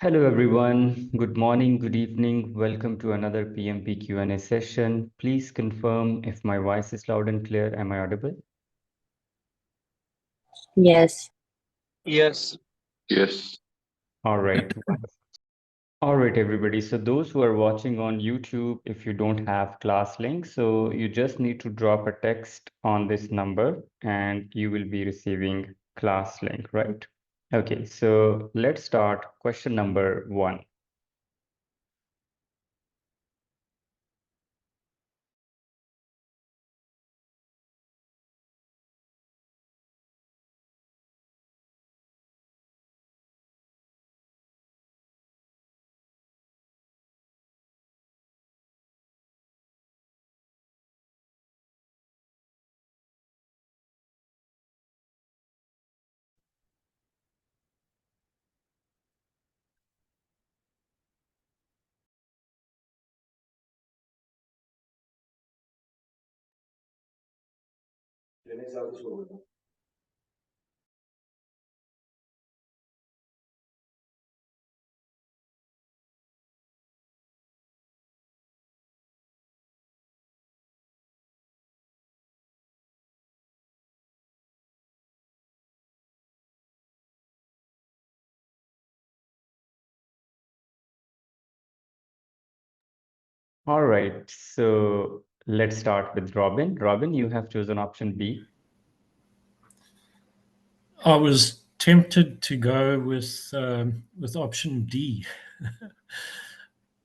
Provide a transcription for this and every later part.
Hello everyone. Good morning, good evening. Welcome to another PMP Q&A session. Please confirm if my voice is loud and clear. Am I audible? Yes. Yes. Yes. All right. All right, everybody. So those who are watching on YouTube, if you don't have class link, so you just need to drop a text on this number and you will be receiving class link, right? Okay, so let's start question number 1. All right, so let's start with Robin. Robin, you have chosen option B. I was tempted to go with option D,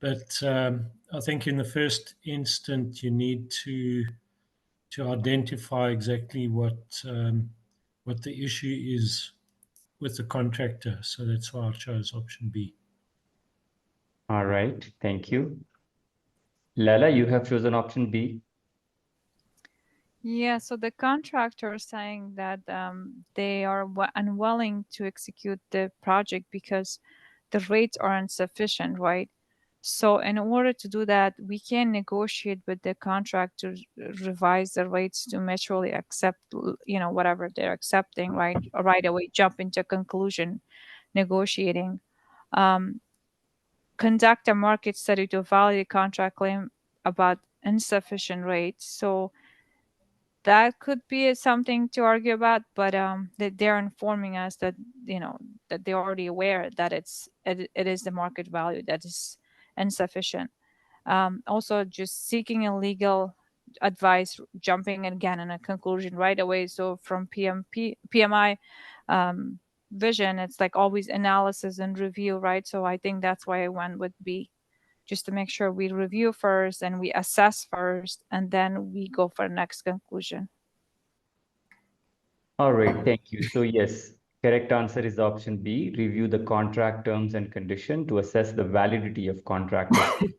but I think in the first instant you need to identify exactly what the issue is with the contractor. So that's why I chose option B. All right, thank you. Lala, you have chosen option B. Yeah, so the contractor is saying that they are unwilling to execute the project because the rates are insufficient, right? So in order to do that, we can negotiate with the contractor to revise the rates to mutually accept, whatever they're accepting, right? Or right away jump into conclusion negotiating. Conduct a market study to validate contract claim about insufficient rates. So that could be something to argue about, but that they're informing us that that they're already aware that it is the market value that is insufficient. Also, just seeking a legal advice, jumping again in a conclusion right away. So from PMI vision, it's like always analysis and review, right? So I think that's why I went with B, just to make sure we review first and we assess first, and then we go for the next conclusion. All right, thank you. So yes, correct answer is option B, review the contract terms and condition to assess the validity of contractor's.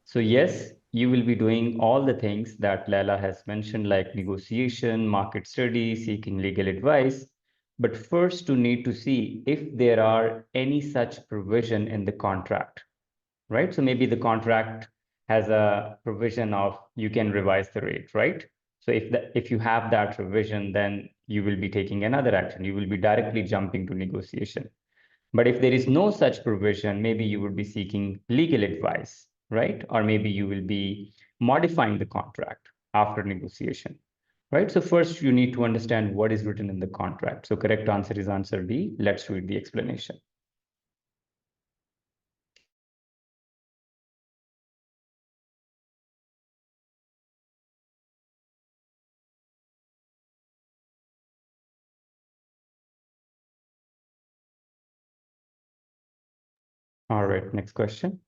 So yes, you will be doing all the things that Lala has mentioned, like negotiation, market study, seeking legal advice. But first, you need to see if there are any such provision in the contract, right? So maybe the contract has a provision of you can revise the rate, right? So if you have that provision, then you will be taking another action. You will be directly jumping to negotiation. But if there is no such provision, maybe you would be seeking legal advice, right? Or maybe you will be modifying the contract after negotiation, right? So first you need to understand what is written in the contract. So correct answer is answer B. Let's read the explanation. All right, next question.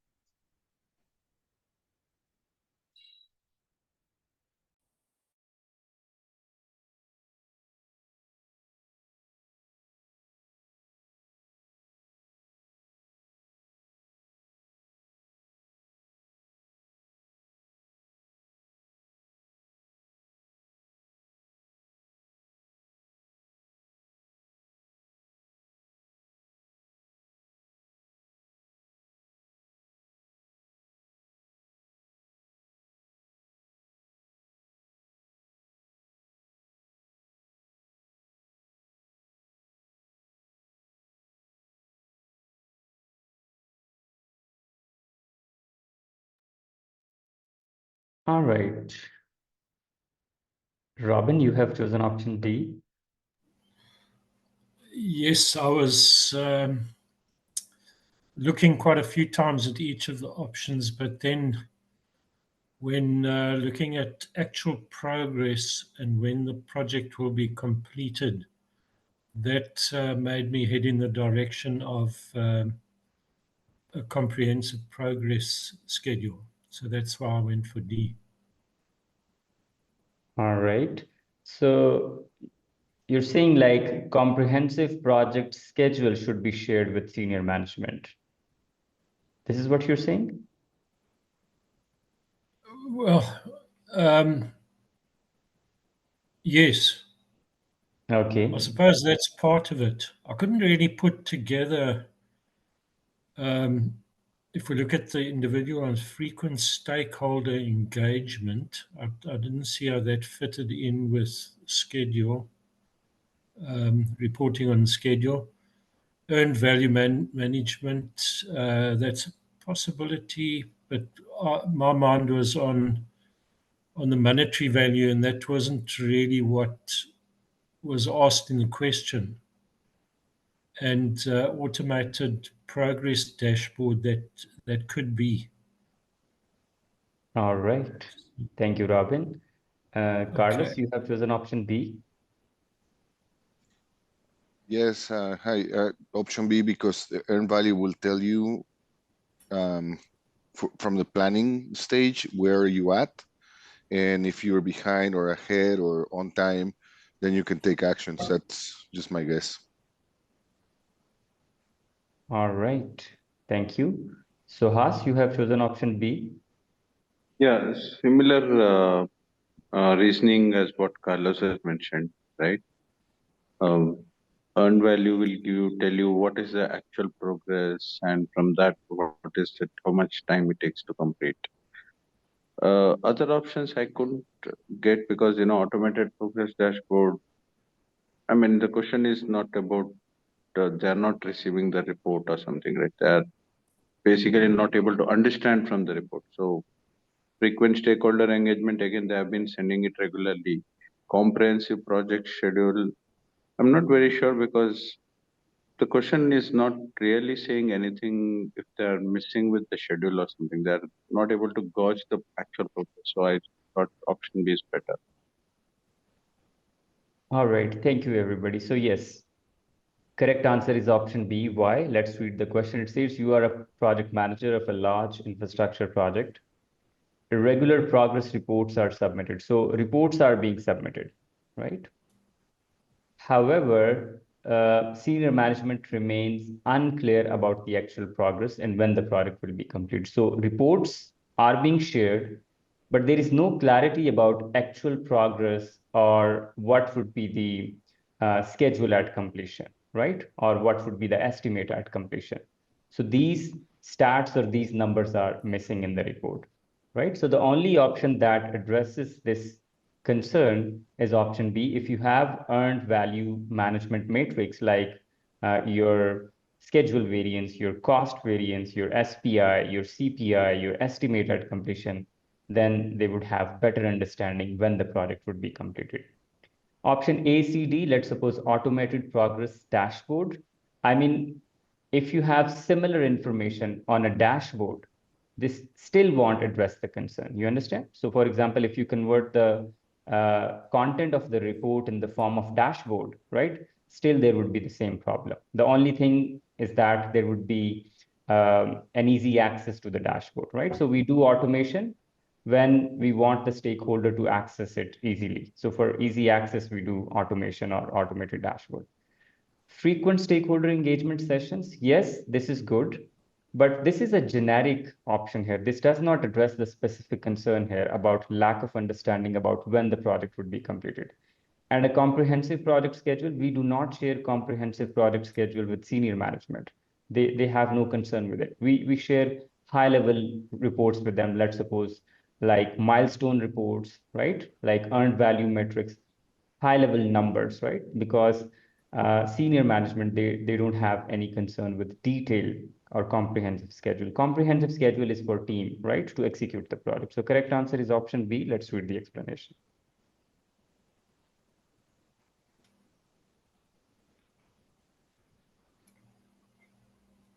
All right. Robin, you have chosen option D. Yes, I was looking quite a few times at each of the options, but then when looking at actual progress and when the project will be completed, that made me head in the direction of a comprehensive progress schedule. So that's why I went for D. All right. So you're saying like comprehensive project schedule should be shared with senior management. This is what you're saying? Well, yes, Okay. I suppose that's part of it. I couldn't really put together, if we look at the individual and frequent stakeholder engagement, I didn't see how that fitted in with schedule, reporting on schedule. Earned value management, that's a possibility, but my mind was on the monetary value, and that wasn't really what was asked in the question. And automated progress dashboard, that could be. All right. Thank you, Robin. Carlos, Okay. you have chosen option B. Yes, hi. Option B, because the earned value will tell you from the planning stage where you at, and if you're behind or ahead or on time, then you can take actions. That's just my guess. All right. Thank you. So, Has, you have chosen option B. Yeah, similar reasoning as what Carlos has mentioned, right? Um, Earned value will tell you what is the actual progress, and from that, what is it, how much time it takes to complete. Other options I couldn't get because automated progress dashboard. I mean, the question is not about they are not receiving the report or something, right? They are basically not able to understand from the report. So frequent stakeholder engagement, again, they have been sending it regularly. Comprehensive project schedule, I'm not very sure because the question is not really saying anything if they're missing with the schedule or something. They're not able to gauge the actual progress. So I thought option B is better. All right. Thank you, everybody. So, yes, correct answer is option B. Why? Let's read the question. It says you are a project manager of a large infrastructure project. Irregular progress reports are submitted. So, reports are being submitted, right? However, senior management remains unclear about the actual progress and when the product will be complete. So reports are being shared, but there is no clarity about actual progress or what would be the schedule at completion, right? Or what would be the estimate at completion. So these stats or these numbers are missing in the report, right? So the only option that addresses this concern is option B. If you have earned value management matrix like your schedule variance, your cost variance, your SPI, your CPI, your estimate at completion, then they would have better understanding when the project would be completed. Option A, C, D, let's suppose automated progress dashboard. I mean, if you have similar information on a dashboard, this still won't address the concern. You understand? So for example, if you convert the content of the report in the form of dashboard, right? Still there would be the same problem. The only thing is that there would be an easy access to the dashboard, right? So we do automation when we want the stakeholder to access it easily. So for easy access, we do automation or automated dashboard. Frequent stakeholder engagement sessions, yes, this is good, but this is a generic option here. This does not address the specific concern here about lack of understanding about when the project would be completed. And a comprehensive project schedule, we do not share comprehensive project schedule with senior management. They have no concern with it. We share high level reports with them. Let's suppose like milestone reports, right? Like earned value metrics, high level numbers, right? Because Senior management, they don't have any concern with detailed or comprehensive schedule. Comprehensive schedule is for team, right, to execute the project. So correct answer is option B. Let's read the explanation.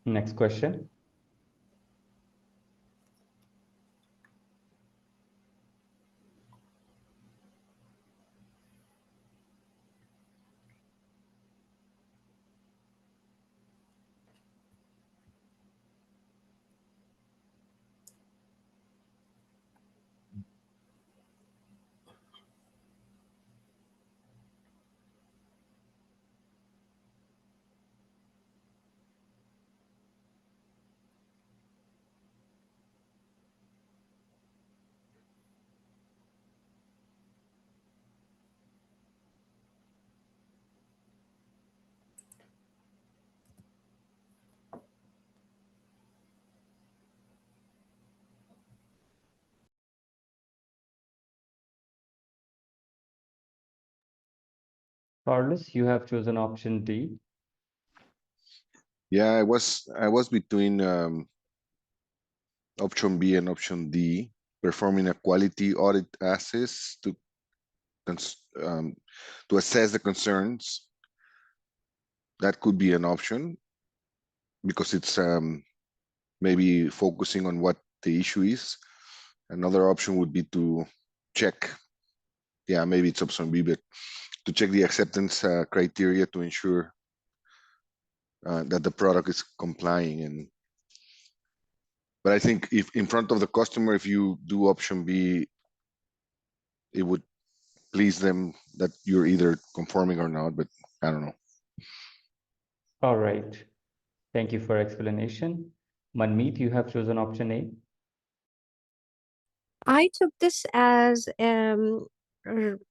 Next question. Carlos, you have chosen option D. Yeah, I was between option B and option D, performing a quality audit assess to assess the concerns. That could be an option because it's maybe focusing on what the issue is. Another option would be to check, yeah, maybe it's option B, but to check the acceptance criteria to ensure that the product is complying. But I think if in front of the customer, if you do option B, it would please them that you're either conforming or not, but I don't know. All right. Thank you for explanation. Manmeet, you have chosen option A. I took this as a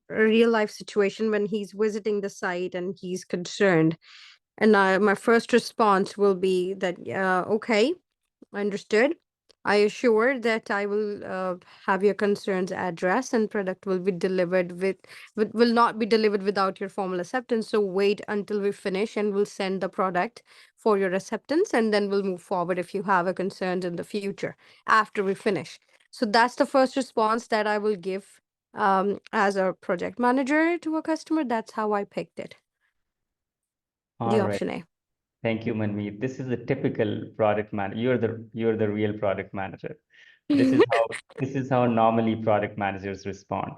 real life situation when he's visiting the site and he's concerned. And my first response will be that, okay, understood. I assure that I will have your concerns addressed and product will be delivered will not be delivered without your formal acceptance. So wait until we finish and we'll send the product for your acceptance and then we'll move forward if you have a concerns in the future after we finish. So that's the first response that I will give as a project manager to a customer. That's how I picked it. All The right. option A. Thank you, Manmeet. This is a typical product manager. You're the real product manager. This is how normally product managers respond.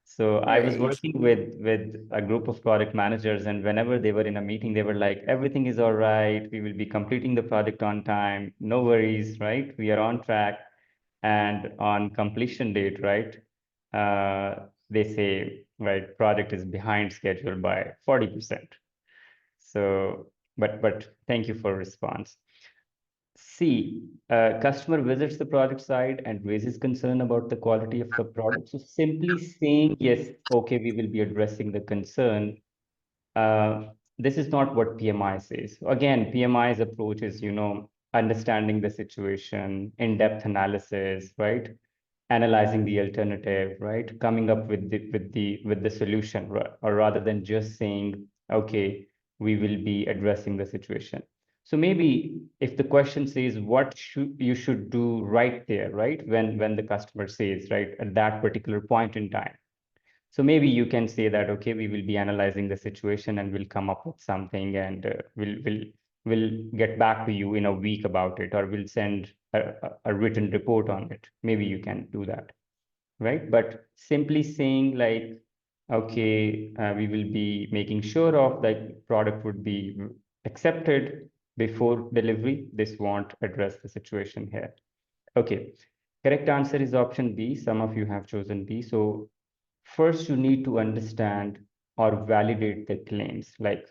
So I was Right. working with a group of product managers, and whenever they were in a meeting, they were like, everything is all right. We will be completing the project on time. No worries, right? We are on track. And on completion date, right? They say, right, project is behind schedule by 40%. So, but thank you for response. C, customer visits the product site and raises concern about the quality of the product. So simply saying, yes, okay, we will be addressing the concern. This is not what PMI says. Again, PMI's approach is, understanding the situation, in-depth analysis, right? Analyzing the alternative, right? Coming up with the solution, or rather than just saying, okay, we will be addressing the situation. So maybe if the question says what you should do right there, right? When the customer says, right, at that particular point in time. So maybe you can say that, okay, we will be analyzing the situation and we'll come up with something and we'll get back to you in a week about it, or we'll send a written report on it. Maybe you can do that, right? But simply saying like, okay, we will be making sure of that product would be accepted before delivery. This won't address the situation here. Okay, correct answer is option B. Some of you have chosen B. So first, you need to understand or validate the claims. Like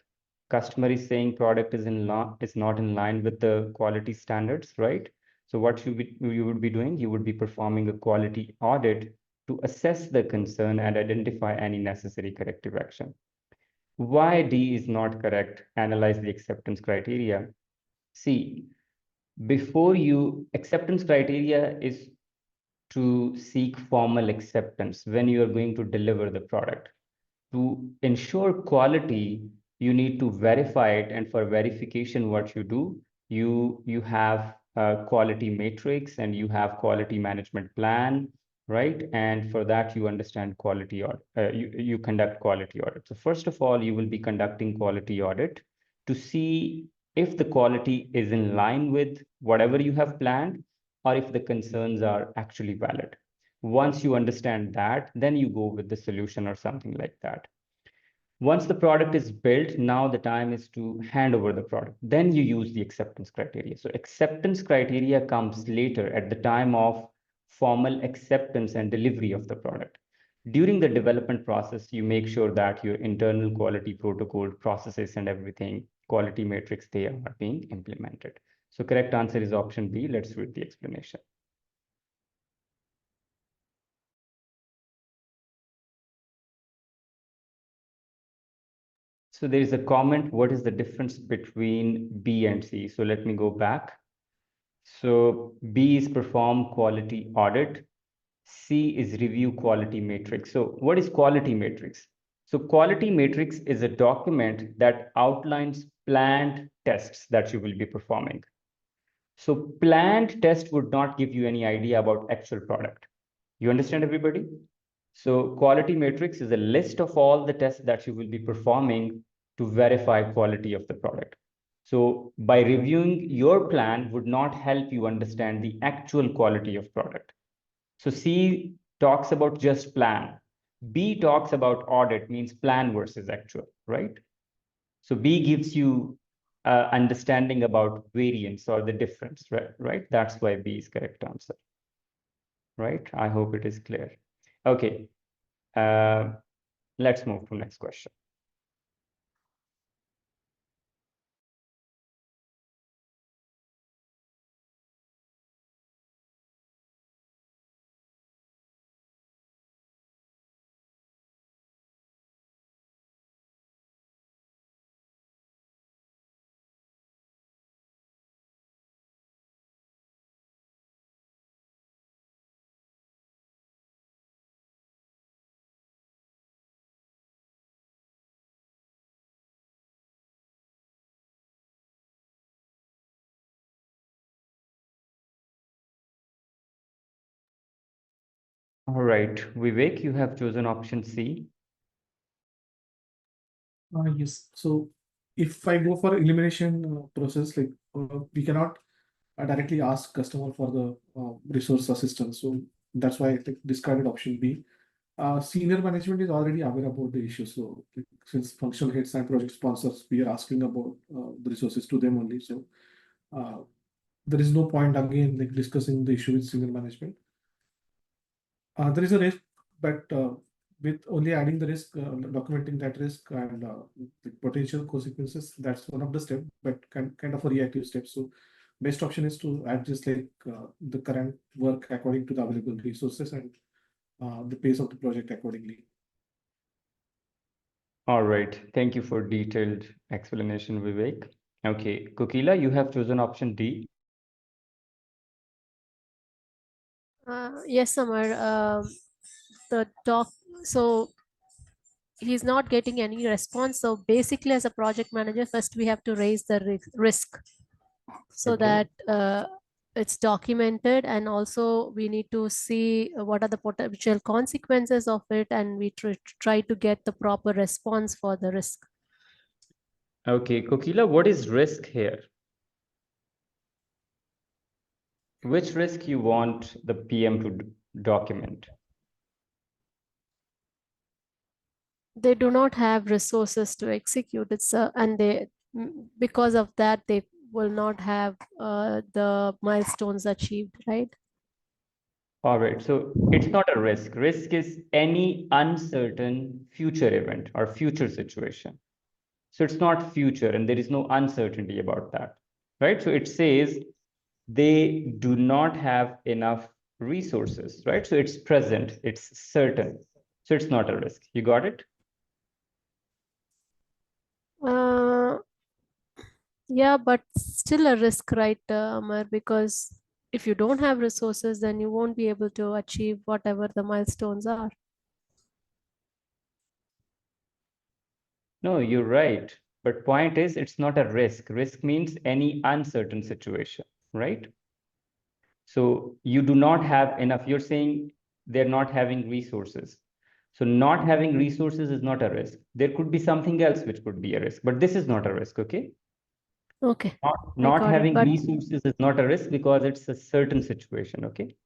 customer is saying product is not in line with the quality standards, right? So what you would be doing, you would be performing a quality audit to assess the concern and identify any necessary corrective action. Why D is not correct? Analyze the acceptance criteria. See, before you acceptance criteria is to seek formal acceptance when you are going to deliver the product. To ensure quality, you need to verify it. And for verification, what you do, you have a quality matrix and you have quality management plan, right? And for that, you understand quality audit, you conduct quality audit. So first of all, you will be conducting quality audit to see if the quality is in line with whatever you have planned, or if the concerns are actually valid. Once you understand that, then you go with the solution or something like that. Once the product is built, now the time is to hand over the product. Then you use the acceptance criteria. So acceptance criteria comes later at the time of formal acceptance and delivery of the product. During the development process, you make sure that your internal quality protocol, processes and everything, quality matrix, they are being implemented. So correct answer is option B. Let's read the explanation. So there is a comment, what is the difference between B and C? So let me go back. So B is perform quality audit. C is review quality matrix. So what is quality matrix? So quality matrix is a document that outlines planned tests that you will be performing. So planned test would not give you any idea about actual product. You understand, everybody? So quality matrix is a list of all the tests that you will be performing to verify quality of the product. So by reviewing your plan would not help you understand the actual quality of product. So C talks about just plan. B talks about audit, means plan versus actual, right? So B gives you understanding about variance or the difference, right? That's why B is correct answer, right? I hope it is clear. Okay. Let's move to next question. All right, Vivek, you have chosen option C. Yes. So if I go for elimination process, like we cannot directly ask customer for the resource assistance. So that's why I discarded option B. Senior management is already aware about the issue. So like, since functional heads and project sponsors, we are asking about the resources to them only. So there is no point again like discussing the issue with senior management. There is a risk, but with only adding the risk, documenting that risk and the potential consequences, that's one of the steps, but kind of a reactive step. So best option is to adjust like the current work according to the available resources and the pace of the project accordingly. All right, thank you for detailed explanation, Vivek. Okay, Kokila, you have chosen option D. Yes, Samar. So he's not getting any response. So basically, as a project manager, first we have to raise the risk so Okay. that it's documented, and also we need to see what are the potential consequences of it, and we try to get the proper response for the risk. Okay, Kokila, what is risk here? Which risk you want the PM to document? They do not have resources to execute it, and because of that they will not have the milestones achieved, right? All right, so it's not a risk. Risk is any uncertain future event or future situation. So it's not future and there is no uncertainty about that, right? So it says they do not have enough resources, right? So it's present, it's certain. So it's not a risk. You got it? Yeah, but still a risk, right, Amar? Because if you don't have resources, then you won't be able to achieve whatever the milestones are. No, you're right. But point is, it's not a risk. Risk means any uncertain situation, right? So you do not have enough. You're saying they're not having resources. So not having resources is not a risk. There could be something else which could be a risk, but this is not a risk, okay? Okay. Not got it, having but- resources is not a risk because it's a certain situation, okay?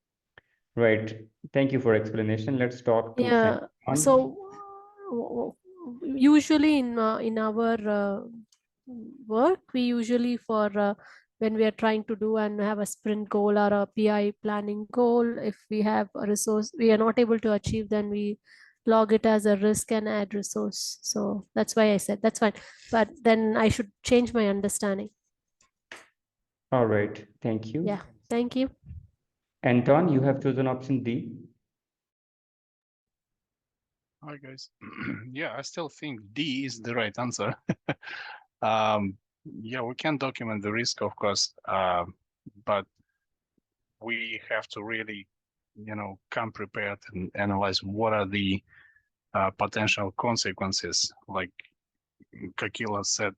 Right. Thank you for explanation. Let's talk to Yeah. Sanjay. So usually in our work, we usually for when we are trying to do and have a sprint goal or a PI planning goal, if we have a resource we are not able to achieve, then we log it as a risk and add resource. So that's why I said that's fine. But then I should change my understanding. All right. Thank you. Yeah. Thank you. Anton, you have chosen option D. Hi guys. Yeah, I still think D is the right answer. Yeah, we can document the risk, of course, but we have to really, come prepared and analyze what are the potential consequences. Like Kakila said,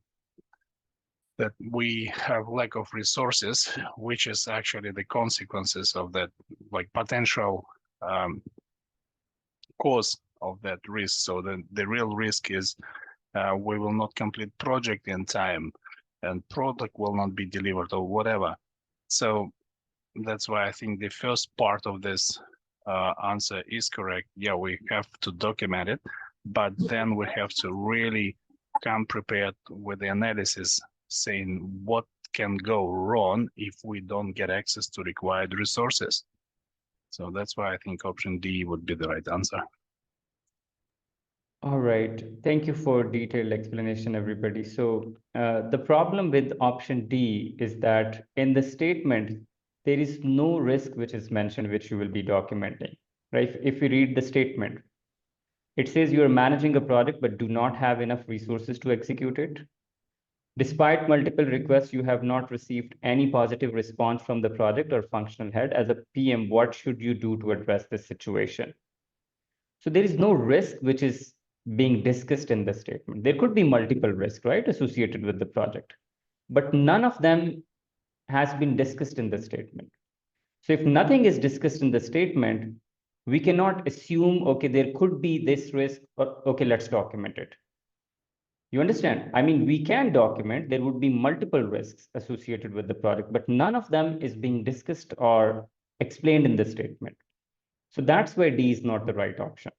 that we have lack of resources, which is actually the consequences of that, like potential cause of that risk. So the real risk is we will not complete project in time and product will not be delivered or whatever. So that's why I think the first part of this answer is correct. Yeah, we have to document it, but then we have to really come prepared with the analysis saying what can go wrong if we don't get access to required resources. So that's why I think option D would be the right answer. All right. Thank you for detailed explanation, everybody. So the problem with option D is that in the statement, there is no risk which is mentioned, which you will be documenting, right? If you read the statement, it says you are managing a project, but do not have enough resources to execute it. Despite multiple requests, you have not received any positive response from the project or functional head. As a PM, what should you do to address this situation? So there is no risk which is being discussed in the statement. There could be multiple risks, right, associated with the project, but none of them has been discussed in the statement. So if nothing is discussed in the statement, we cannot assume, okay, there could be this risk, or okay, let's document it. You understand? I mean, we can document, there would be multiple risks associated with the project, but none of them is being discussed or explained in the statement. So that's why D is not the right option.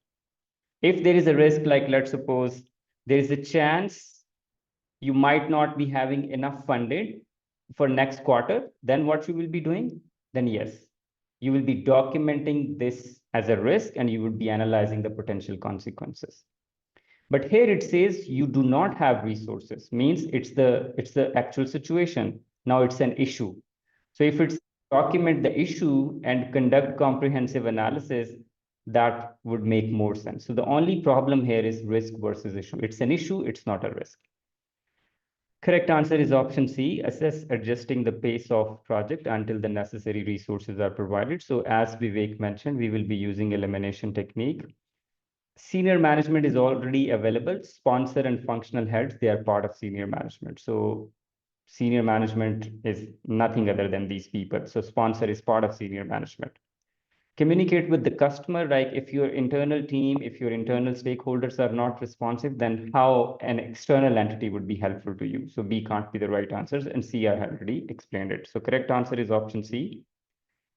If there is a risk, like let's suppose there is a chance you might not be having enough funded for next quarter, then what you will be doing? Then yes, you will be documenting this as a risk and you would be analyzing the potential consequences. But here it says you do not have resources, means it's the actual situation. Now it's an issue. So if it's document the issue and conduct comprehensive analysis, that would make more sense. So the only problem here is risk versus issue. It's an issue, it's not a risk. Correct answer is option C, assess adjusting the pace of project until the necessary resources are provided. So as Vivek mentioned, we will be using elimination technique. Senior management is already available. Sponsor and functional heads, they are part of senior management. So senior management is nothing other than these people. So sponsor is part of senior management. Communicate with the customer, like if your internal team, if your internal stakeholders are not responsive, then how an external entity would be helpful to you? So B can't be the right answers, and C, I have already explained it. So correct answer is option C.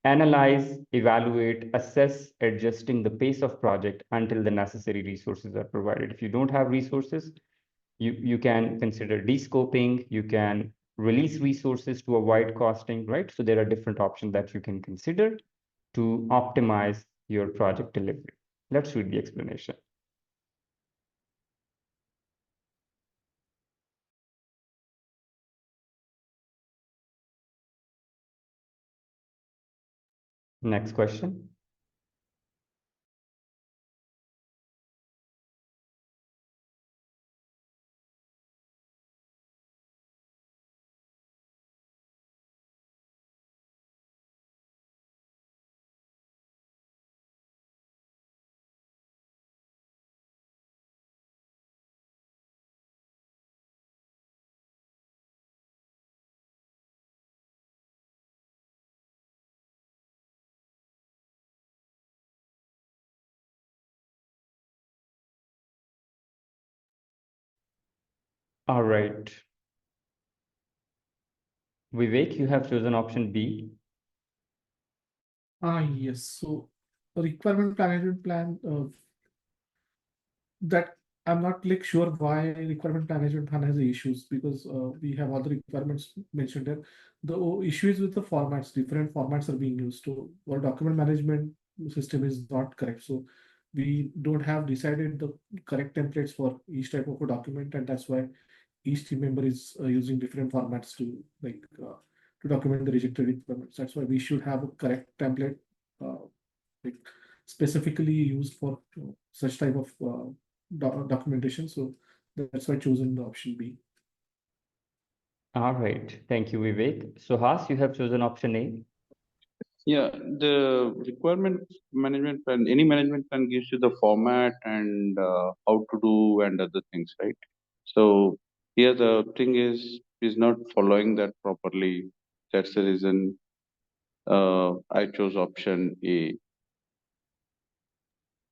Analyze, evaluate, assess, adjusting the pace of project until the necessary resources are provided. If you don't have resources, you can consider descoping, you can release resources to avoid costing, right? So there are different options that you can consider to optimize your project delivery. Let's read the explanation. Next question. All right. Vivek, you have chosen option B. Yes. So a requirement management plan that I'm not like sure why requirement management plan has issues, because we have all the requirements mentioned there. The issue is with the formats. Different formats are being used. So our document management system is not correct. So we don't have decided the correct templates for each type of a document, and that's why each team member is using different formats to document the rejected requirements. That's why we should have a correct template uh, like specifically used for such type of documentation. So that's why I chosen the option B. All right. Thank you, Vivek. So Has, you have chosen option A. Yeah, the requirement management plan, any management plan gives you the format and how to do and other things, right? So here the thing is not following that properly. That's the reason I chose option A.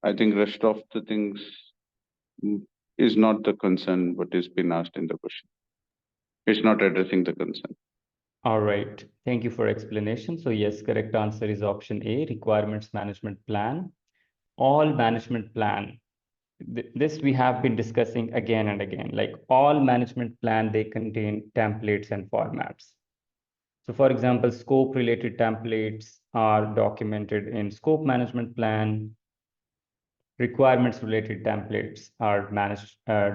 I think rest of the things is not the concern what is been asked in the question. It's not addressing the concern. All right. Thank you for explanation. So yes, correct answer is option A, requirements management plan. All management plan. This we have been discussing again and again. Like all management plan, they contain templates and formats. So for example, scope related templates are documented in scope management plan. Requirements related templates are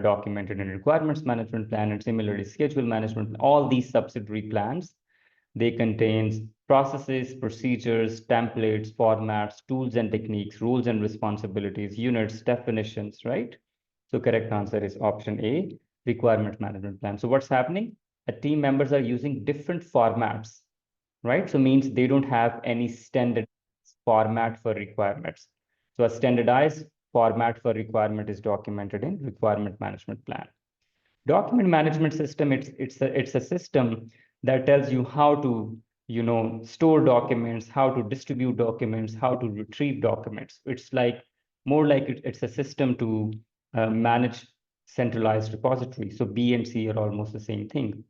documented in requirements management plan, and similarly schedule management. All these subsidiary plans, they contain processes, procedures, templates, formats, tools and techniques, rules and responsibilities, units, definitions, right? So correct answer is option A, requirement management plan. So what's happening? A team members are using different formats, right? So means they don't have any standard format for requirements. So a standardized format for requirement is documented in requirement management plan. Document management system, it's a system that tells you how to store documents, how to distribute documents, how to retrieve documents. It's like more like it's a system to manage centralized repository. So B and C are almost the same thing.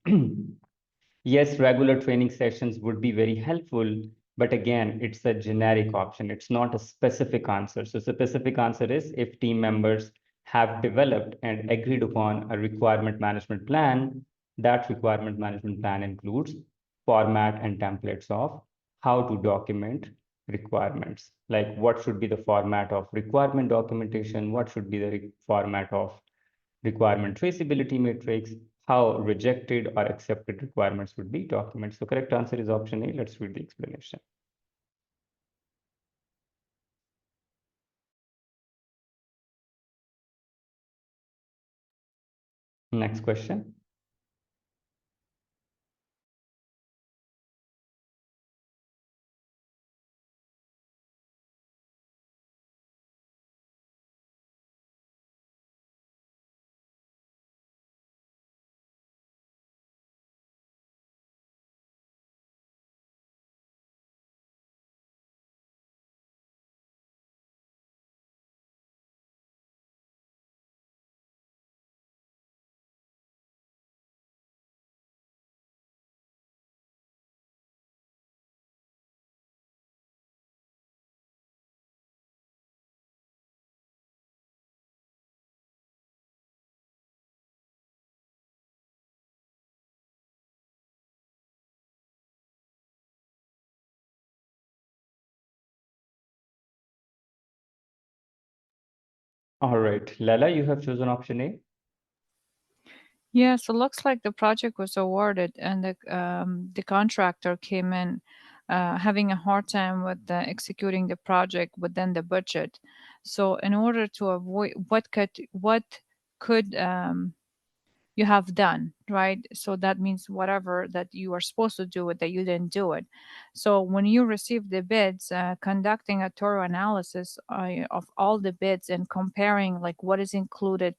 Yes, regular training sessions would be very helpful, but again, it's a generic option. It's not a specific answer. So specific answer is if team members have developed and agreed upon a requirement management plan, that requirement management plan includes format and templates of how to document requirements. Like what should be the format of requirement documentation, what should be the format of requirement traceability matrix, how rejected or accepted requirements would be documented. So correct answer is option A. Let's read the explanation. Next question. All right, Lala, you have chosen option A. Yeah, so looks like the project was awarded and the contractor came in having a hard time with executing the project within the budget. So in order to avoid what could you have done, right? So that means whatever that you are supposed to do it, that you didn't do it. So when you receive the bids, conducting a thorough analysis of all the bids and comparing like what is included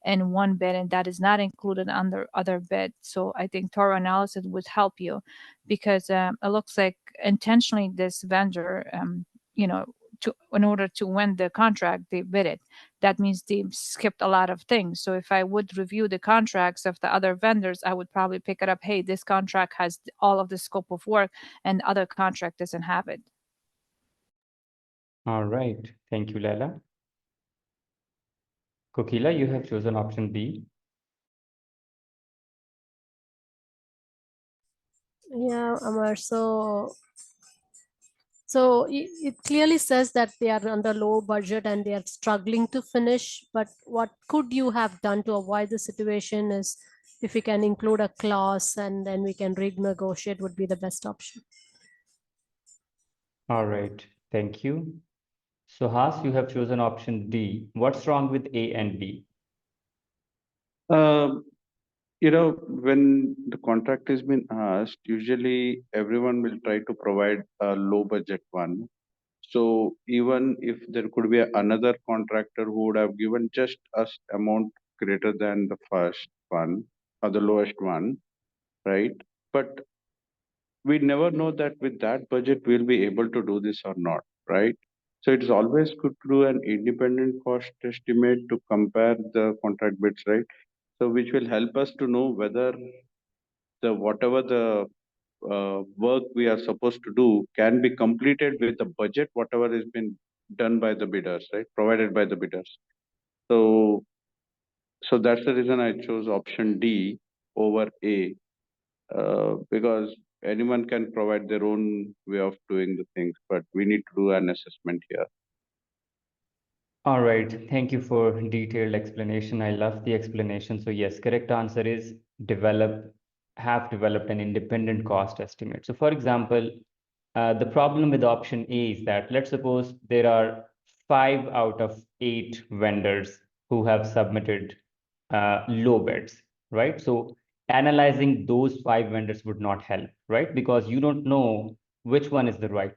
in one bid and that is not included under other bids. So I think thorough analysis would help you because it looks like intentionally this vendor, you know, in order to win the contract, they bid it. that means they skipped a lot of things. So if I would review the contracts of the other vendors, I would probably pick it up. Hey, this contract has all of the scope of work and the other contract doesn't have it. All right. Thank you, Laila. Kokila, you have chosen option B. Yeah, Amar. So it clearly says that they are under low budget and they are struggling to finish. But what could you have done to avoid the situation is if we can include a clause and then we can renegotiate would be the best option. All right. Thank you. So Has, you have chosen option D. What's wrong with A and B? When the contract has been asked, usually everyone will try to provide a low budget one. So even if there could be another contractor who would have given just a amount greater than the first one or the lowest one, right? But we never know that with that budget we'll be able to do this or not, right? So it's always good to do an independent cost estimate to compare the contract bids, right? So which will help us to know whether the whatever the work we are supposed to do can be completed with the budget whatever has been done by the bidders, right? Provided by the bidders. So that's the reason I chose option D over A, because anyone can provide their own way of doing the things, but we need to do an assessment here. All right. Thank you for detailed explanation. I love the explanation. So yes, correct answer is have developed an independent cost estimate. So for example, the problem with option A is that let's suppose there are 5 out of 8 vendors who have submitted low bids, right? So analyzing those 5 vendors would not help, right? Because you don't know which one is the right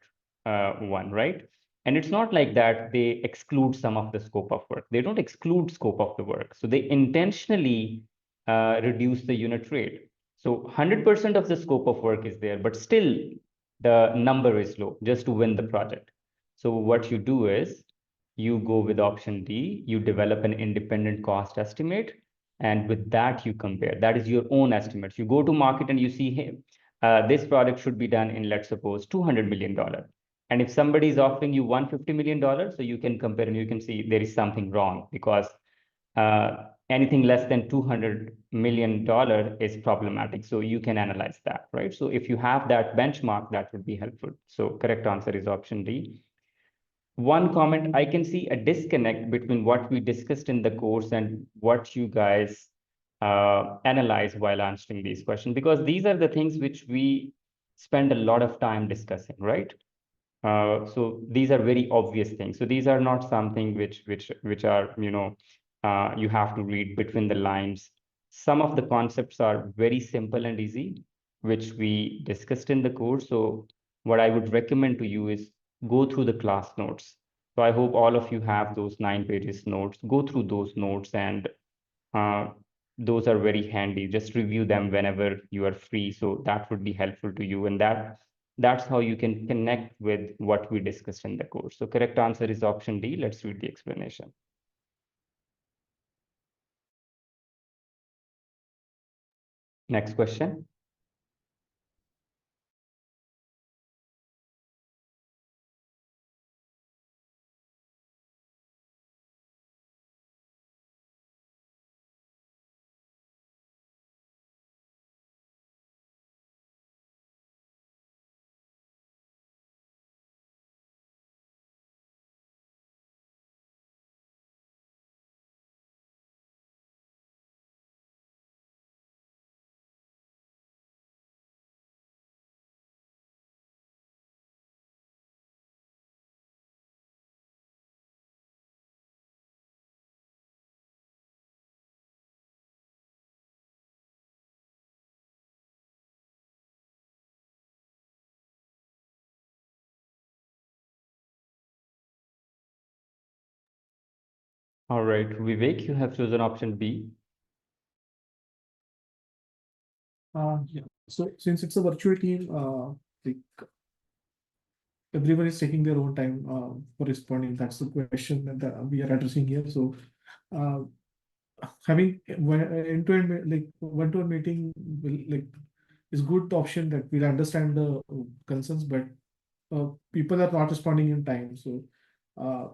one, right? And it's not like that they exclude some of the scope of work. They don't exclude scope of the work. So they intentionally reduce the unit rate. So 100% of the scope of work is there, but still the number is low just to win the project. So what you do is you go with option D, you develop an independent cost estimate, and with that you compare. That is your own estimates. You go to market and you see, hey, this product should be done in, let's suppose, $200 million. And if somebody is offering you $150 million, so you can compare and you can see there is something wrong because anything less than $200 million is problematic. So you can analyze that, right? So if you have that benchmark, that would be helpful. So correct answer is option D. One comment, I can see a disconnect between what we discussed in the course and what you guys analyze while answering these questions, because these are the things which we spend a lot of time discussing, right? So these are very obvious things. So these are not something which are, you have to read between the lines. Some of the concepts are very simple and easy, which we discussed in the course. So what I would recommend to you is go through the class notes. So I hope all of you have those 9 pages notes. Go through those notes, and those are very handy. Just review them whenever you are free. So that would be helpful to you. And that's how you can connect with what we discussed in the course. So correct answer is option D. Let's read the explanation. Next question. All right, Vivek, you have chosen option B. Yeah. So since it's a virtual team, like everyone is taking their own time for responding. That's the question that we are addressing here. So uh, having end-to-end like one-to-one meeting will is good option that will understand the concerns, but people are not responding in time. So uh,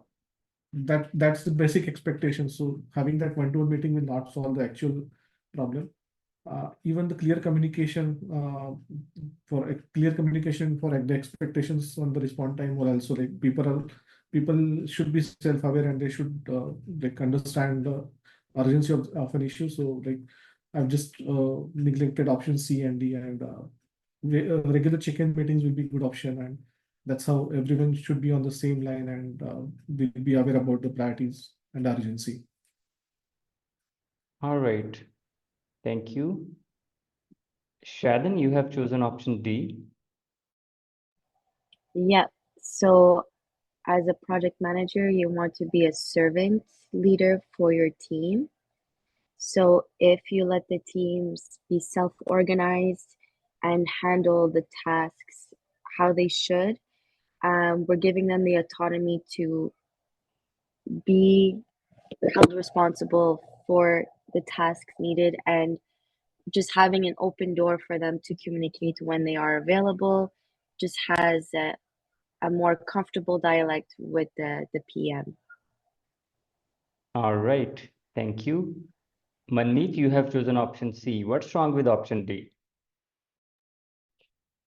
that's the basic expectation. So having that one-to-one meeting will not solve the actual problem. Even the clear communication for the expectations on the response time, or also like people should be self-aware and they should like understand the urgency of an issue. So like I've just neglected option C and D, and regular check-in meetings will be good option, and that's how everyone should be on the same line and will be aware about the priorities and urgency. All right. Thank you. Shadan, you have chosen option D. Yeah. So as a project manager, you want to be a servant leader for your team. So if you let the teams be self-organized and handle the tasks how they should, we're giving them the autonomy to be held responsible for the tasks needed, and just having an open door for them to communicate when they are available just has a more comfortable dialect with the PM. All right. Thank you. Manmeet, you have chosen option C. What's wrong with option D?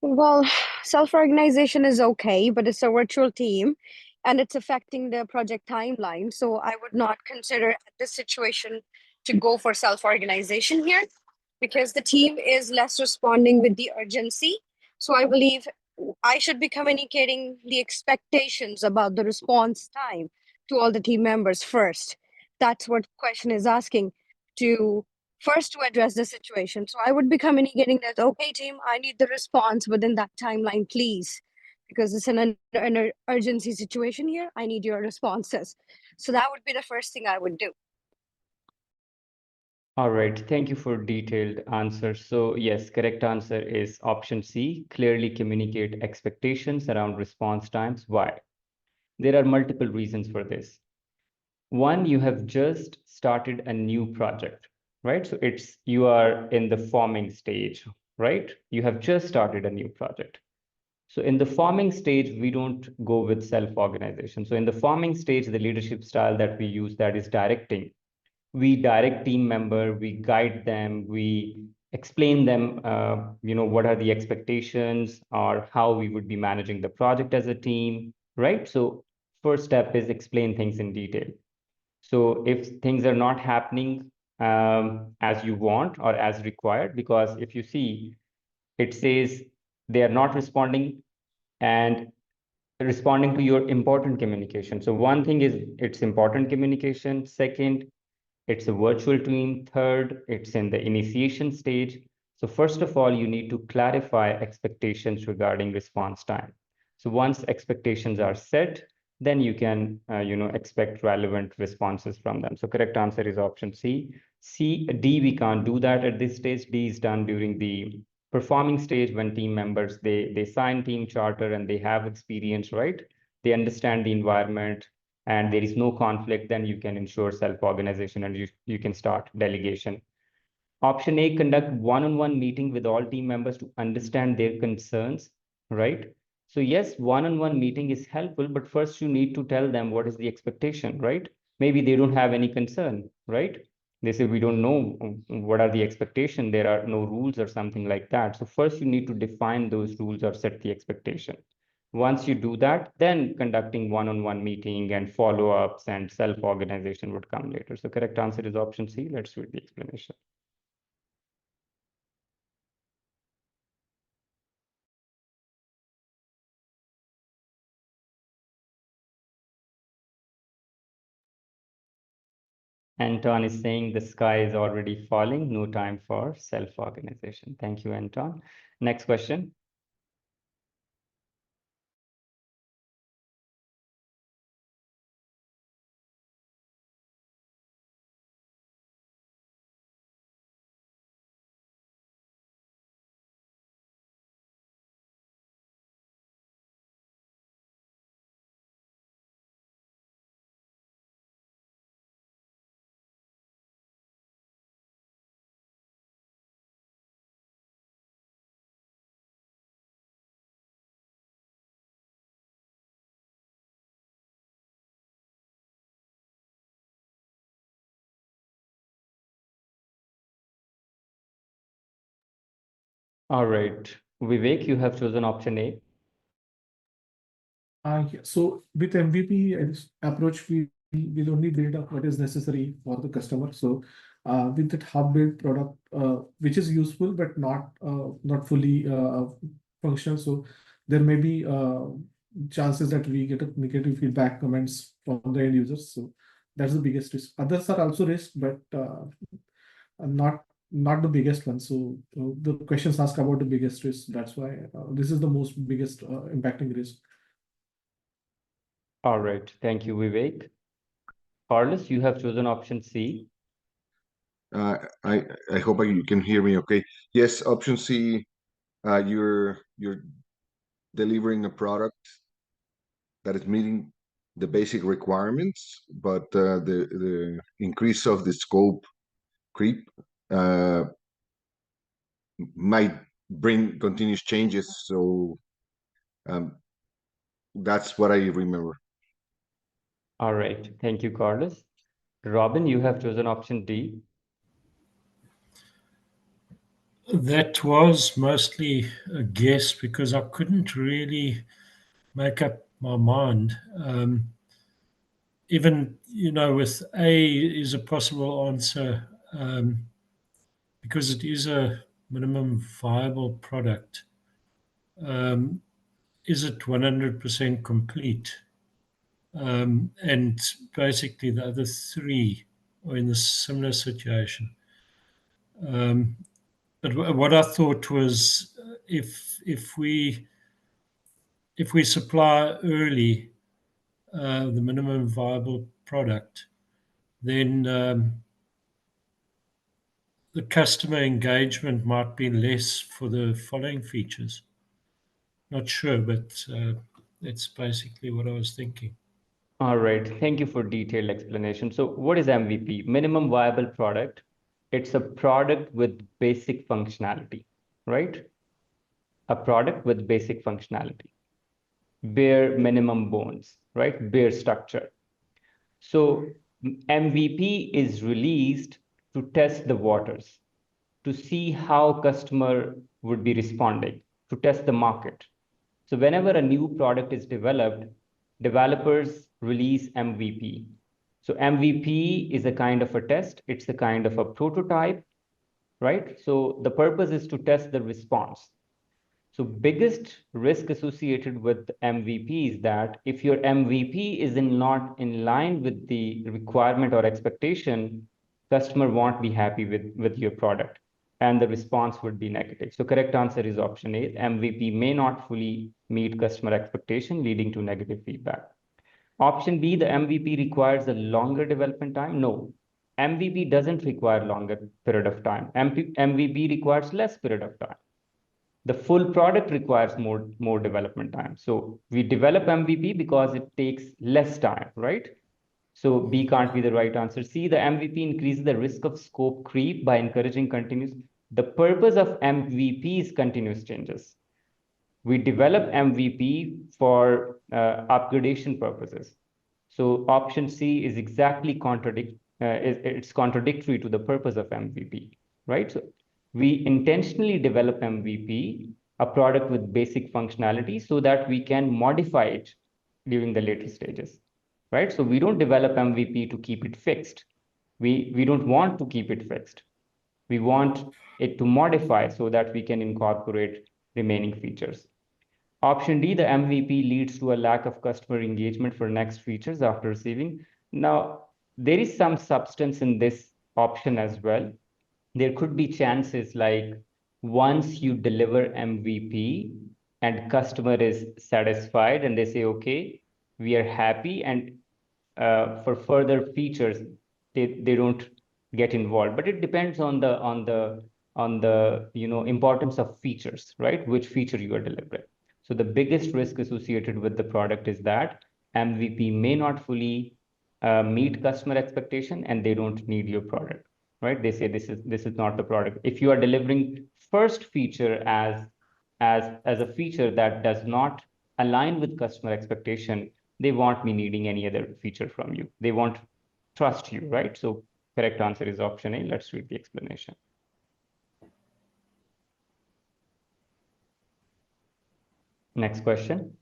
Well, self-organization is okay, but it's a virtual team and it's affecting the project timeline. So I would not consider this situation to go for self-organization here because the team is less responding with the urgency. So I believe I should be communicating the expectations about the response time to all the team members first. That's what question is asking, to first to address the situation. So I would be communicating that, okay, team, I need the response within that timeline, please, because it's an urgency situation here. I need your responses. So that would be the first thing I would do. All right. Thank you for detailed answer. So yes, correct answer is option C. Clearly communicate expectations around response times. Why? There are multiple reasons for this. One, you have just started a new project, right? So you are in the forming stage, right? You have just started a new project. So in the forming stage, we don't go with self-organization. So in the forming stage, the leadership style that we use, that is directing. We direct team member, we guide them, we explain them, what are the expectations or how we would be managing the project as a team, right? So first step is explain things in detail. So if things are not happening as you want or as required, because if you see, it says they are not responding and responding to your important communication. So one thing is it's important communication. Second, it's a virtual team. Third, it's in the initiation stage. So first of all, you need to clarify expectations regarding response time. So once expectations are set, then you can, expect relevant responses from them. So correct answer is option C. D, we can't do that at this stage. D is done during the performing stage when team members, they sign team charter and they have experience, right? They understand the environment, and there is no conflict, then you can ensure self-organization and you can start delegation. Option A, conduct one-on-one meeting with all team members to understand their concerns, right? So yes, one-on-one meeting is helpful, but first you need to tell them what is the expectation, right? Maybe they don't have any concern, right? They say, we don't know what are the expectation. There are no rules or something like that. So first you need to define those rules or set the expectation. Once you do that, then conducting one-on-one meeting and follow-ups and self-organization would come later. So correct answer is option C. Let's read the explanation. Anton is saying the sky is already falling, no time for self-organization. Thank you, Anton. Next question. All right. Vivek, you have chosen option A. Yeah. So with MVP approach, we will only build up what is necessary for the customer. So with that hub-built product, which is useful but not fully functional. So there may be chances that we get a negative feedback comments from the end users. So that's the biggest risk. Others are also risk, but not the biggest one. So the questions ask about the biggest risk. That's why this is the most biggest impacting risk. All right. Thank you, Vivek. Carlos, you have chosen option C. I hope you can hear me okay. Yes, option C, you're delivering a product that is meeting the basic requirements, but the increase of the scope creep might bring continuous changes. So that's what I remember. All right. Thank you, Carlos. Robin, you have chosen option D. That was mostly a guess because I couldn't really make up my mind. Even, with A is a possible answer because it is a minimum viable product. Is it 100% complete? And basically the other three are in a similar situation. But what I thought was if we supply early the minimum viable product, then the customer engagement might be less for the following features. Not sure, but that's basically what I was thinking. All right. Thank you for detailed explanation. So what is MVP? Minimum viable product. It's a product with basic functionality, right? A product with basic functionality. Bare minimum bones, right? Bare structure. So MVP is released to test the waters, to see how customer would be responding, to test the market. So whenever a new product is developed, developers release MVP. So MVP is a kind of a test. It's a kind of a prototype, right? So the purpose is to test the response. So biggest risk associated with MVP is that if your MVP is not in line with the requirement or expectation, customer won't be happy with your product and the response would be negative. So correct answer is option A. MVP may not fully meet customer expectation, leading to negative feedback. Option B, the MVP requires a longer development time. No, MVP doesn't require longer period of time. MVP requires less period of time. The full product requires more development time. So we develop MVP because it takes less time, right? So B can't be the right answer. C, the MVP increases the risk of scope creep by encouraging continuous. The purpose of MVP is continuous changes. We develop MVP for upgradation purposes. So option C is exactly it's contradictory to the purpose of MVP, right? So we intentionally develop MVP, a product with basic functionality, so that we can modify it during the later stages, right? So we don't develop MVP to keep it fixed. We don't want to keep it fixed. We want it to modify so that we can incorporate remaining features. Option D, the MVP leads to a lack of customer engagement for next features after receiving. Now, there is some substance in this option as well. There could be chances like once you deliver MVP and customer is satisfied and they say, okay, we are happy, and for further features, they don't get involved. But it depends on the importance of features, right? Which feature you are delivering. So the biggest risk associated with the product is that MVP may not fully meet customer expectation and they don't need your product, right? They say this is not the product. If you are delivering first feature as a feature that does not align with customer expectation, they won't be needing any other feature from you. They won't trust you, right? So correct answer is option A. Let's read the explanation. Next question.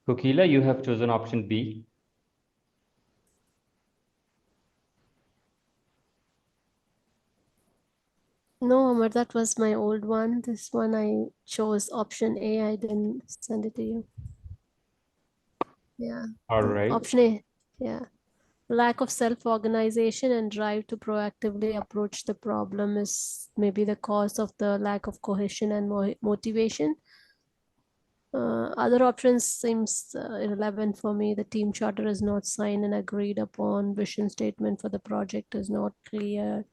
Kokila, you have chosen option B. No, Amar, that was my old one. This one I chose option A. I didn't send it to you. Yeah. All right. Option A. Yeah. Lack of self-organization and drive to proactively approach the problem is maybe the cause of the lack of cohesion and motivation. Other options seems irrelevant for me. The team charter is not signed and agreed upon. Vision statement for the project is not clear.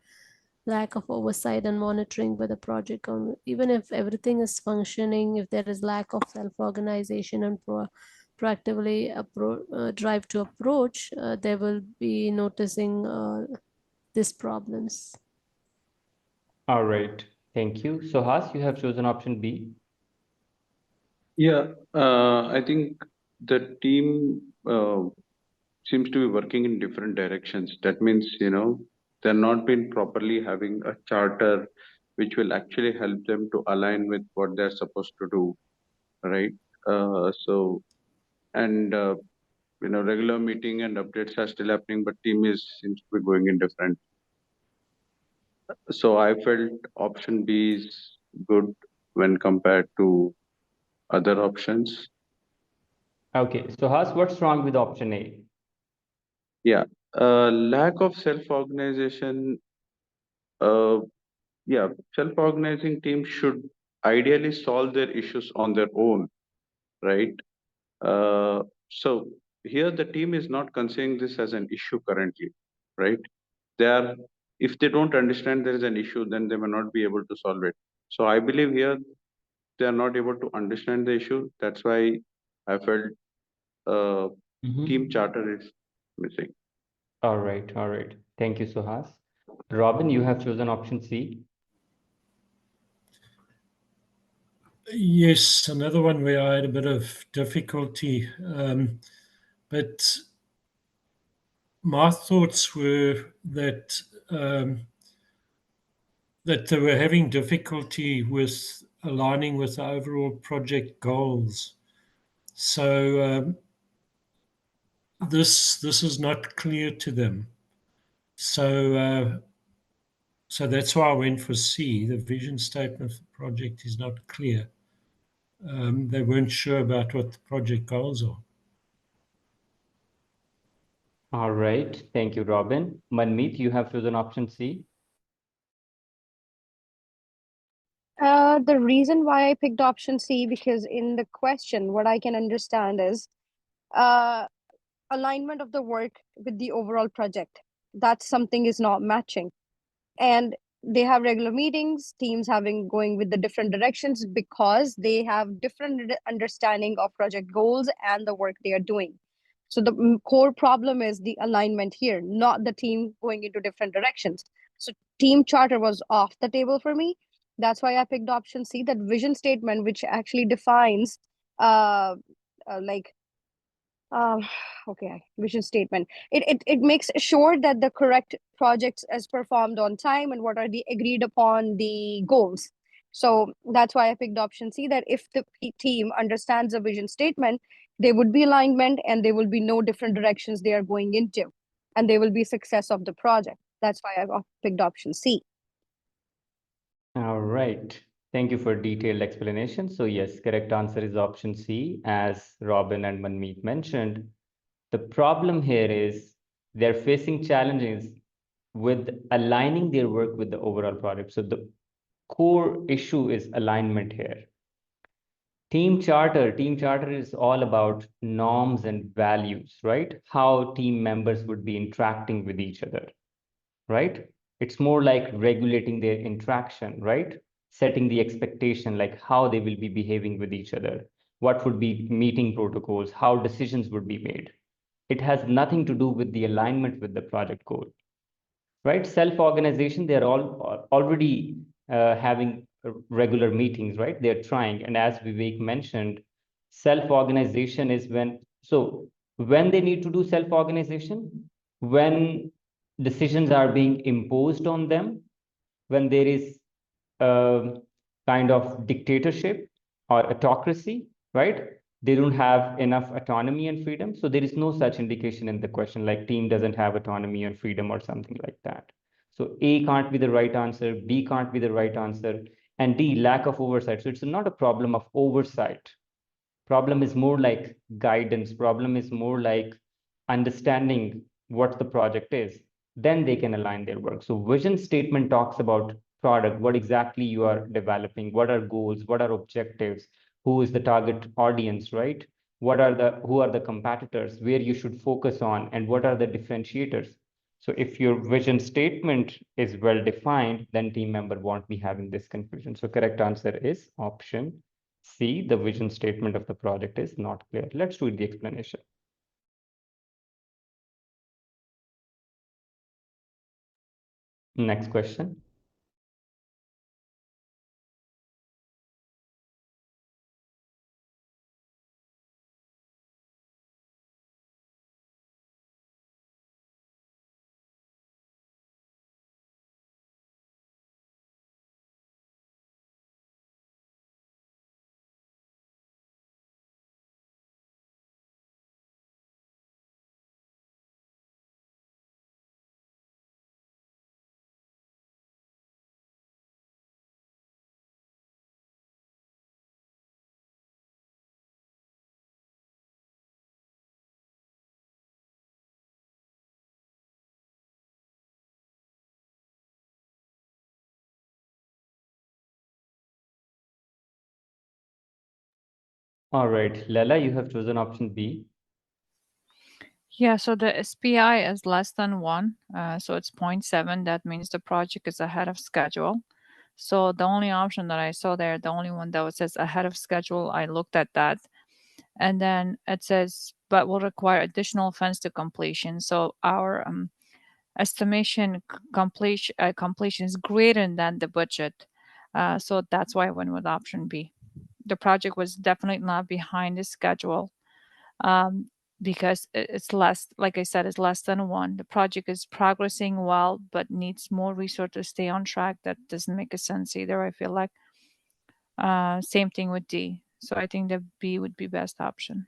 Lack of oversight and monitoring by the project. Even if everything is functioning, if there is lack of self-organization and proactively drive to approach, they will be noticing these problems. All right. Thank you. Suhas, you have chosen option B. Yeah, I think the team seems to be working in different directions. That means, they're not been properly having a charter which will actually help them to align with what they're supposed to do, right? Regular meeting and updates are still happening, but team seems to be going in different. So I felt option B is good when compared to other options. Okay. Suhas, what's wrong with option A? Yeah, lack of self-organization. Yeah, self-organizing teams should ideally solve their issues on their own, right? So here the team is not considering this as an issue currently, right? If they don't understand there is an issue, then they may not be able to solve it. So I believe here they are not able to understand the issue. That's why I felt team charter is missing. All right. All right. Thank you, Suhas. Robin, you have chosen option C. Yes, another one where I had a bit of difficulty. But my thoughts were that that they were having difficulty with aligning with the overall project goals. So this is not clear to them. So so that's why I went for C. The vision statement of the project is not clear. They weren't sure about what the project goals are. All right. Thank you, Robin. Manmeet, you have chosen option C. The reason why I picked option C, because in the question, what I can understand is alignment of the work with the overall project. That something is not matching. And they have regular meetings, teams going with the different directions because they have different understanding of project goals and the work they are doing. So the core problem is the alignment here, not the team going into different directions. So team charter was off the table for me. That's why I picked option C, that vision statement, which actually defines like okay, vision statement. It makes sure that the correct projects is performed on time and what are the agreed upon the goals. So that's why I picked option C, that if the team understands the vision statement, there would be alignment and there will be no different directions they are going into, and there will be success of the project. That's why I picked option C. All right. Thank you for detailed explanation. So yes, correct answer is option C, as Robin and Manmeet mentioned. The problem here is they're facing challenges with aligning their work with the overall project. So core issue is alignment here. Team charter is all about norms and values, right? How team members would be interacting with each other, right? It's more like regulating their interaction, right? Setting the expectation, like how they will be behaving with each other, what would be meeting protocols, how decisions would be made. It has nothing to do with the alignment with the project goal, right? Self-organization, they're all already having regular meetings, right? They're trying. And as Vivek mentioned, self-organization is when they need to do self-organization, when decisions are being imposed on them, when there is a kind of dictatorship or autocracy, right? They don't have enough autonomy and freedom. So there is no such indication in the question, like team doesn't have autonomy and freedom or something like that. So A can't be the right answer, B can't be the right answer, and D, lack of oversight. So it's not a problem of oversight. Problem is more like guidance. Problem is more like understanding what the project is. Then they can align their work. So vision statement talks about product, what exactly you are developing, what are goals, what are objectives, who is the target audience, right? Who are the competitors, where you should focus on, and what are the differentiators. So if your vision statement is well defined, then team member won't be having this confusion. So correct answer is option C, the vision statement of the project is not clear. Let's read the explanation. Next question. All right, Lala, you have chosen option B. Yeah, so the SPI is less than 1, so it's 0.7. That means the project is ahead of schedule. So the only option that I saw there, the only one that says ahead of schedule, I looked at that. And then it says, but will require additional funds to completion. So our estimation completion is greater than the budget. So that's why I went with option B. The project was definitely not behind the schedule. Because it's less, like I said, it's less than 1. The project is progressing well, but needs more resources to stay on track. That doesn't make a sense either, I feel like. Same thing with D. So I think the B would be best option.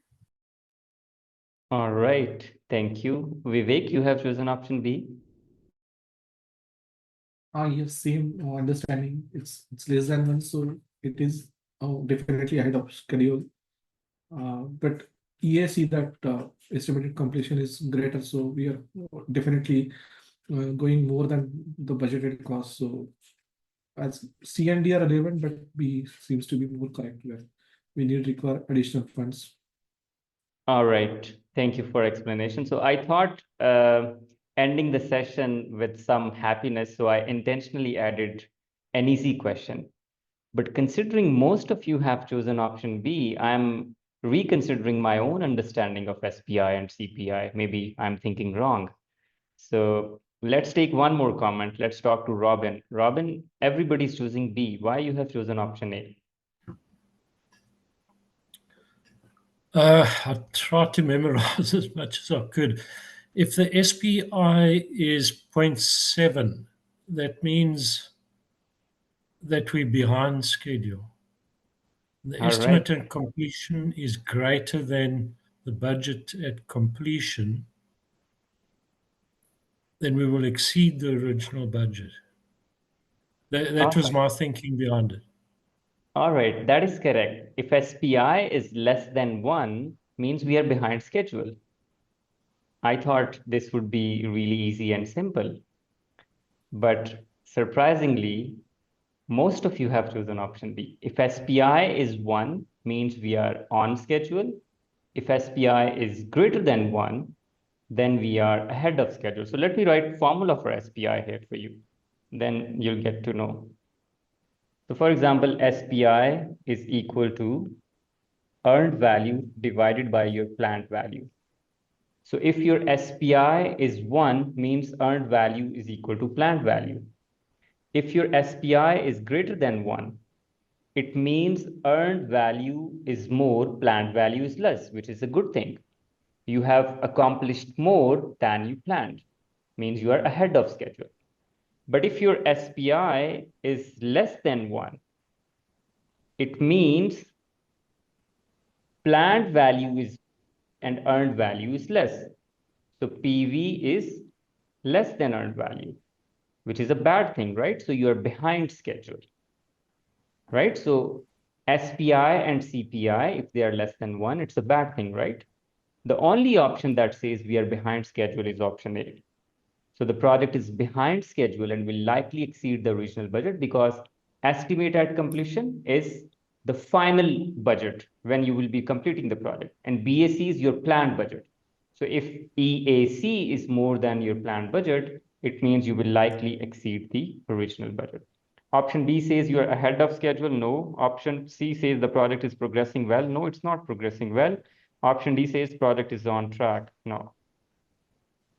All right, thank you. Vivek, you have chosen option B. Yes, same understanding. It's less than 1, so it is definitely ahead of schedule. But EA see that estimated completion is greater, so we are definitely going more than the budgeted cost. So as C and D are relevant, but B seems to be more correct where we need to require additional funds. All right, thank you for explanation. So I thought ending the session with some happiness, so I intentionally added an easy question. But considering most of you have chosen option B, I'm reconsidering my own understanding of SPI and CPI. Maybe I'm thinking wrong. So let's take one more comment. Let's talk to Robin. Robin, everybody's choosing B. Why you have chosen option A? I tried to memorize as much as I could. If the SPI is 0.7, that means that we're behind schedule. The All estimate right. at completion is greater than the budget at completion, then we will exceed the original budget. That was my thinking behind it. All right, that is correct. If SPI is less than 1, means we are behind schedule. I thought this would be really easy and simple. But surprisingly, Most of you have chosen option B. If SPI is 1, means we are on schedule. If SPI is greater than 1, then we are ahead of schedule. So let me write formula for SPI here for you. Then you'll get to know. So for example, SPI is equal to earned value divided by your planned value. So if your SPI is 1, means earned value is equal to planned value. If your SPI is greater than 1, it means earned value is more, planned value is less, which is a good thing. You have accomplished more than you planned, means you are ahead of schedule. But if your SPI is less than 1, it means planned value is and earned value is less. So PV is less than earned value, which is a bad thing, right? So you are behind schedule, right? So SPI and CPI, if they are less than 1, it's a bad thing, right? The only option that says we are behind schedule is option A. So the project is behind schedule and will likely exceed the original budget because estimate at completion is the final budget when you will be completing the project, and BAC is your planned budget. So if EAC is more than your planned budget, it means you will likely exceed the original budget. Option B says you are ahead of schedule. No. Option C says the project is progressing well. No, it's not progressing well. Option D says project is on track. No.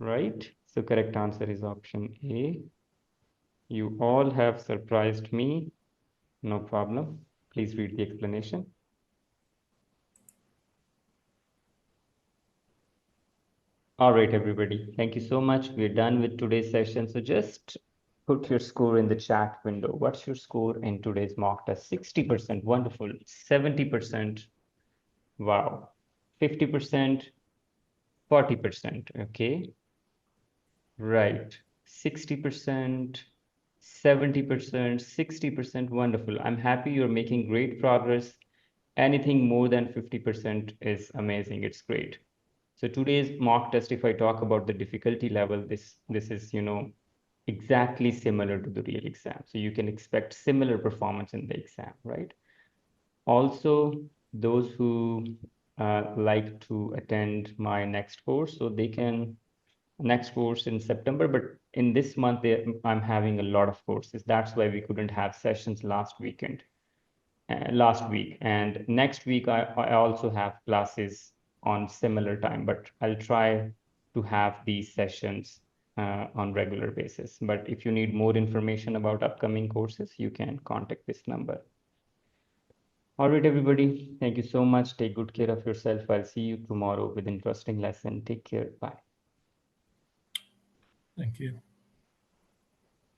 Right? So correct answer is option A. You all have surprised me. No problem. Please read the explanation. All right, everybody. Thank you so much. We're done with today's session. So just put your score in the chat window. What's your score in today's mock test? 60%. Wonderful. 70%. Wow. 50%. 40%. Okay. Right. 60%. 70%, 60%, wonderful. I'm happy you're making great progress. Anything more than 50% is amazing. It's great. So today's mock test, if I talk about the difficulty level, this is, exactly similar to the real exam. So you can expect similar performance in the exam, right? Also, those who like to attend my next course, so they can next course in September, but in this month I'm having a lot of courses. That's why we couldn't have sessions last week, and next week I also have classes on similar time, but I'll try to have these sessions on regular basis. But if you need more information about upcoming courses, you can contact this number. All right, everybody, thank you so much. Take good care of yourself. I'll see you tomorrow with interesting lesson. Take care. Bye. Thank you.